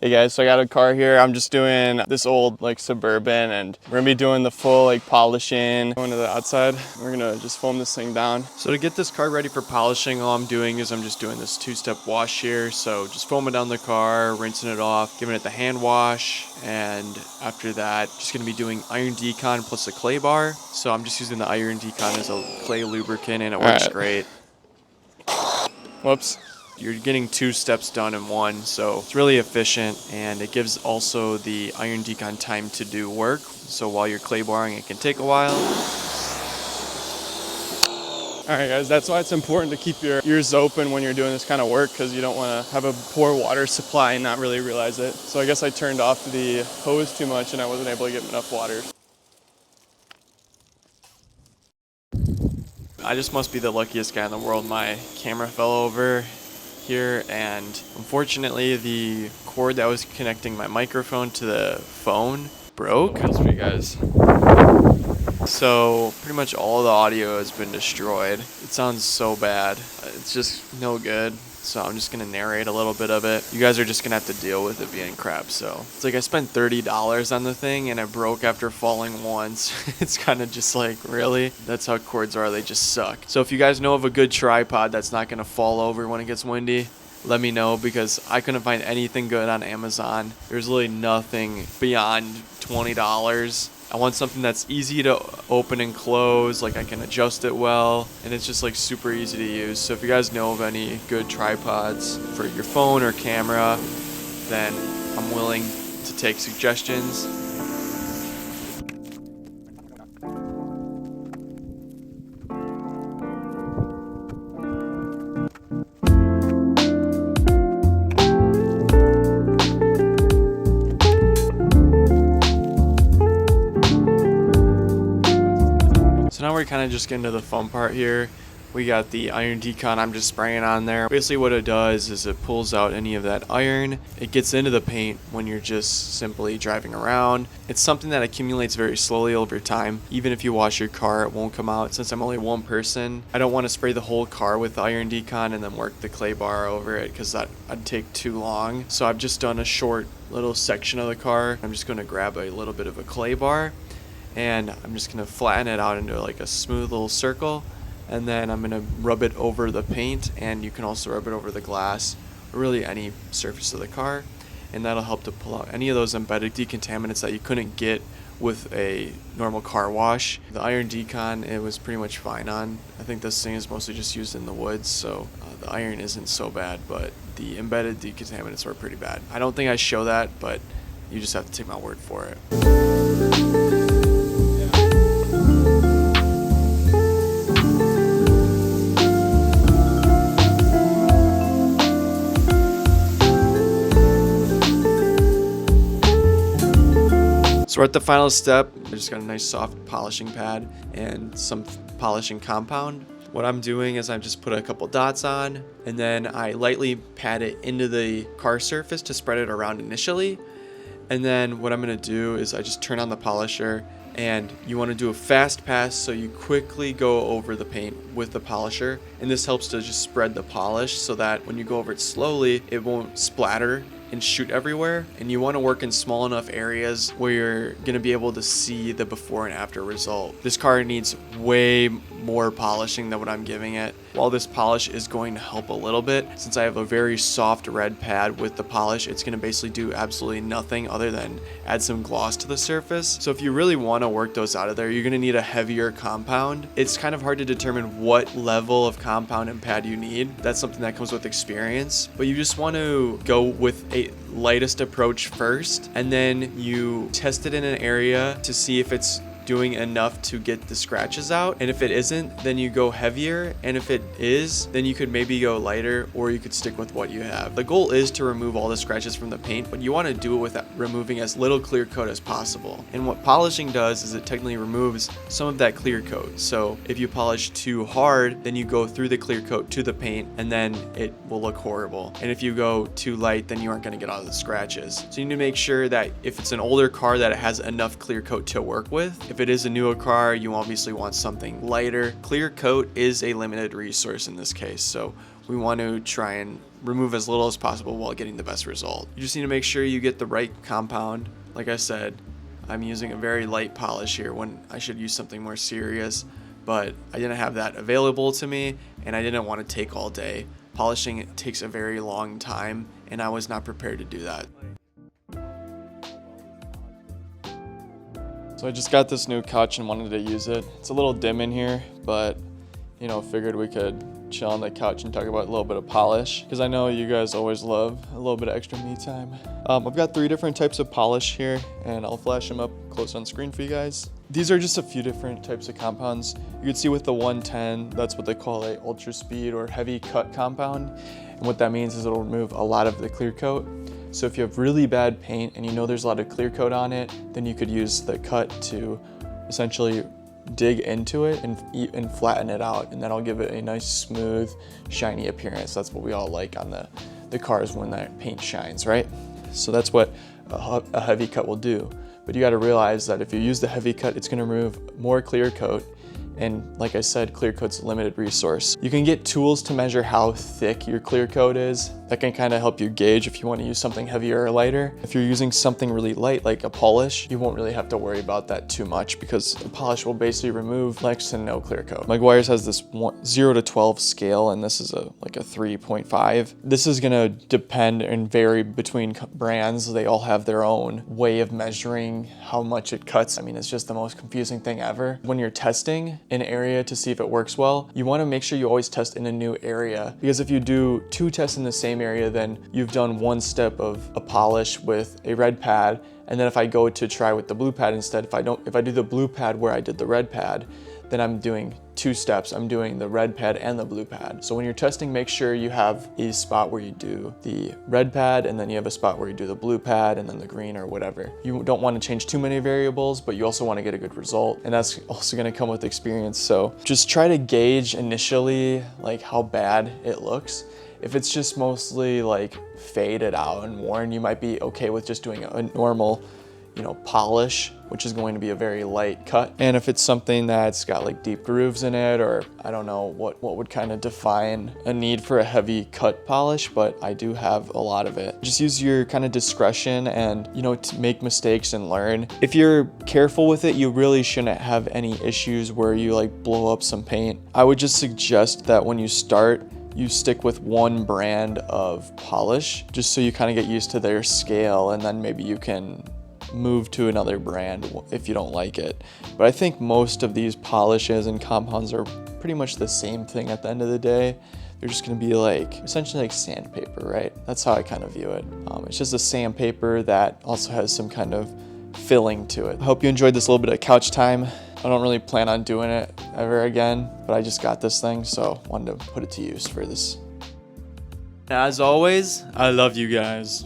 Hey guys, so I got a car here. I'm just doing this old like Suburban, and we're gonna be doing the full like polishing. Going to the outside, we're gonna just foam this thing down. So to get this car ready for polishing, all I'm doing is I'm just doing this 2-step wash here. So just foaming down the car, rinsing it off, giving it the hand wash, and after that, just gonna be doing iron decon plus a clay bar. So I'm just using the iron decon as a clay lubricant, and it works great. Whoops. You're getting 2 steps done in one, so it's really efficient, and it gives also the iron decon time to do work. So while you're clay barring, it can take a while. All right, guys, that's why it's important to keep your ears open when you're doing this kind of work, because you don't want to have a poor water supply and not really realize it. So I guess I turned off the hose too much and I wasn't able to get enough water. I just must be the luckiest guy in the world. My camera fell over here, and unfortunately the cord that was connecting my microphone to the phone broke. For you guys. So pretty much all the audio has been destroyed. It sounds so bad. It's just no good. So I'm just gonna narrate a little bit of it. You guys are just gonna have to deal with it being crap. So it's like I spent $30 on the thing and it broke after falling once. It's kind of just like, really? That's how cords are, they just suck. So if you guys know of a good tripod that's not gonna fall over when it gets windy, let me know, because I couldn't find anything good on Amazon. There's really nothing beyond $20. I want something that's easy to open and close, like I can adjust it well, and it's just like super easy to use. So if you guys know of any good tripods for your phone or camera, then I'm willing to take suggestions. So now we're kind of just getting to the fun part here. We got the iron decon I'm just spraying on there. Basically what it does is it pulls out any of that iron. It gets into the paint when you're just simply driving around. It's something that accumulates very slowly over time. Even if you wash your car, it won't come out. Since I'm only one person, I don't want to spray the whole car with the iron decon and then work the clay bar over it, because that'd take too long. So I've just done a short little section of the car. I'm just going to grab a little bit of a clay bar, and I'm just going to flatten it out into like a smooth little circle, and then I'm going to rub it over the paint, and you can also rub it over the glass, or really any surface of the car, and that'll help to pull out any of those embedded decontaminants that you couldn't get with a normal car wash. The iron decon, it was pretty much fine on. I think this thing is mostly just used in the woods, so the iron isn't so bad, but the embedded decontaminants were pretty bad. I don't think I show that, but you just have to take my word for it. So we're at the final step. I just got a nice soft polishing pad and some polishing compound. What I'm doing is I just put a couple dots on, and then I lightly pat it into the car surface to spread it around initially. And then what I'm gonna do is I just turn on the polisher, and you wanna do a fast pass so you quickly go over the paint with the polisher. And this helps to just spread the polish so that when you go over it slowly, it won't splatter and shoot everywhere. And you want to work in small enough areas where you're going to be able to see the before and after result. This car needs way more polishing than what I'm giving it. While this polish is going to help a little bit, since I have a very soft red pad with the polish, it's going to basically do absolutely nothing other than add some gloss to the surface. So if you really want to work those out of there, you're going to need a heavier compound. It's kind of hard to determine what level of compound and pad you need. That's something that comes with experience, but you just want to go with a lightest approach first, and then you test it in an area to see if it's doing enough to get the scratches out. And if it isn't, then you go heavier, and if it is, then you could maybe go lighter, or you could stick with what you have. The goal is to remove all the scratches from the paint, but you want to do it with removing as little clear coat as possible. And what polishing does is it technically removes some of that clear coat. So if you polish too hard, then you go through the clear coat to the paint, and then it will look horrible. And if you go too light, then you aren't going to get all the scratches. So you need to make sure that if it's an older car, that it has enough clear coat to work with. If it is a newer car, you obviously want something lighter. Clear coat is a limited resource in this case, so we want to try and remove as little as possible while getting the best result. You just need to make sure you get the right compound. Like I said, I'm using a very light polish here when I should use something more serious, but I didn't have that available to me, and I didn't want to take all day. Polishing takes a very long time, and I was not prepared to do that. So I just got this new couch and wanted to use it. It's a little dim in here, but figured we could chill on the couch and talk about a little bit of polish, because I know you guys always love a little bit of extra me time. I've got 3 different types of polish here, and I'll flash them up close on screen for you guys. These are just a few different types of compounds. You can see with the 110, that's what they call a ultra speed or heavy cut compound. And what that means is it'll remove a lot of the clear coat. So if you have really bad paint and you know there's a lot of clear coat on it, then you could use the cut to essentially dig into it and flatten it out, and that'll give it a nice smooth shiny appearance. That's what we all like on the cars when that paint shines, right? So that's what a heavy cut will do. But you got to realize that if you use the heavy cut, it's going to remove more clear coat. And like I said, clear coat's a limited resource. You can get tools to measure how thick your clear coat is. That can kind of help you gauge if you want to use something heavier or lighter. If you're using something really light, like a polish, you won't really have to worry about that too much, because a polish will basically remove next to no clear coat. Meguiar's has this 0 to 12 scale, and this is like a 3.5. This is gonna depend and vary between brands. They all have their own way of measuring how much it cuts. I mean, it's just the most confusing thing ever. When you're testing an area to see if it works well, you want to make sure you always test in a new area, because if you do 2 tests in the same area, then you've done 1 step of a polish with a red pad, and then if I go to try with the blue pad instead, if I do the blue pad where I did the red pad, then I'm doing 2 steps. I'm doing the red pad and the blue pad. So when you're testing, make sure you have a spot where you do the red pad, and then you have a spot where you do the blue pad and then the green or whatever. You don't want to change too many variables, but you also want to get a good result, and that's also going to come with experience. So just try to gauge initially like how bad it looks. If it's just mostly like faded out and worn, you might be okay with just doing a normal polish, which is going to be a very light cut. And if it's something that's got like deep grooves in it, or I don't know what would kind of define a need for a heavy cut polish, but I do have a lot of it. Just use your kind of discretion and, to make mistakes and learn. If you're careful with it, you really shouldn't have any issues where you like blow up some paint. I would just suggest that when you start, you stick with 1 brand of polish, just so you kind of get used to their scale, and then maybe you can move to another brand if you don't like it. But I think most of these polishes and compounds are pretty much the same thing at the end of the day. They're just going to be like essentially like sandpaper, right? That's how I kind of view it. It's just a sandpaper that also has some kind of filling to it. I hope you enjoyed this little bit of couch time. I don't really plan on doing it ever again, but I just got this thing, so wanted to put it to use for this. As always, I love you guys.